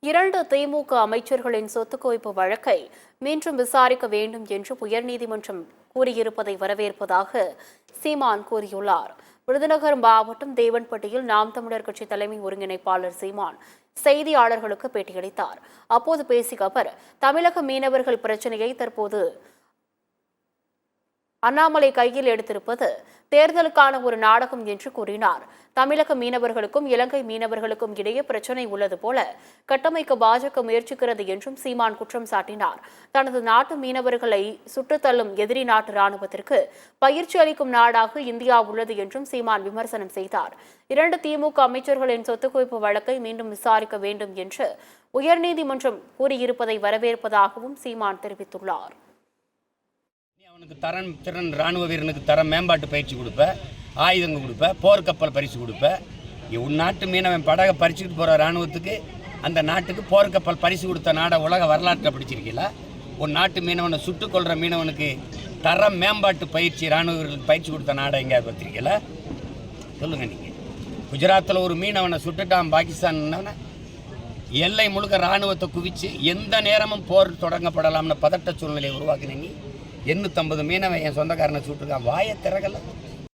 2 திமுக அமைச்சர்களின் சொத்து குவிப்பு வழக்கை மீண்டும் விசாரிக்க வேண்டும் என்று உயர்நீதிமன்றம் கூறியிருப்பதை வரவேற்பதாக சீமான் கூறியுள்ளார். விருதுநகர் மாவட்டம் தேவன்பட்டியில் நாம் தமிழர் கட்சி தலைமை ஒருங்கிணைப்பாளர் சீமான் செய்தியாளர்களுக்கு பேட்டியளித்தார். அப்போது பேசிய அவர், தமிழக மீனவர்கள் பிரச்சினையை தற்போது அண்ணாமலை கையில் எடுத்திருப்பது தேர்தலுக்கான ஒரு நாடகம் என்று கூறினார். தமிழக மீனவர்களுக்கும் இலங்கை மீனவர்களுக்கும் இடையே பிரச்சினை உள்ளது போல கட்டமைக்க பாஜக முயற்சிக்கிறது என்றும் சீமான் குற்றம் சாட்டினார். தனது நாட்டு மீனவர்களை சுட்டுத்தள்ளும் எதிரி நாட்டு ராணுவத்திற்கு பயிற்சி அளிக்கும் நாடாக இந்தியா உள்ளது என்றும் சீமான் விமர்சனம் செய்தார். 2 திமுக அமைச்சர்களின் சொத்து குவிப்பு வழக்கை மீண்டும் விசாரிக்க வேண்டும் என்று உயர்நீதிமன்றம் கூறியிருப்பதை வரவேற்பதாகவும் சீமான் தெரிவித்துள்ளார். அவனுக்கு திறன் ராணுவ வீரனுக்கு தரம் மேம்பாட்டு பயிற்சி கொடுப்ப, ஆயுதங்கள் கொடுப்ப, போர்க்கப்பல் பரிசு கொடுப்ப. உன் நாட்டு மீனவன் படகை பறிச்சுக்கிட்டு போகிற ராணுவத்துக்கு அந்த நாட்டுக்கு போர்க்கப்பல் பரிசு கொடுத்த நாடை உலக வரலாற்றை படிச்சிருக்கீங்களா? உன் நாட்டு மீனவனை சுட்டுக் கொள்கிற மீனவனுக்கு தரம் மேம்பாட்டு பயிற்சி ராணுவ வீரர்களுக்கு பயிற்சி கொடுத்த நாடை எங்கேயாவது பார்த்துருக்கீங்களா? சொல்லுங்கள். நீங்கள் குஜராத்தில் ஒரு மீனவனை சுட்டுட்டான் பாகிஸ்தான். எல்லை முழுக்க இராணுவத்தை குவிச்சு எந்த நேரமும் போர் தொடங்கப்படலாம்னு பதட்ட சூழ்நிலையை உருவாக்கினீங்க. 850 மீனவன் என் சொந்தக்காரனை சுட்டுருக்கான். வாயை திறகல.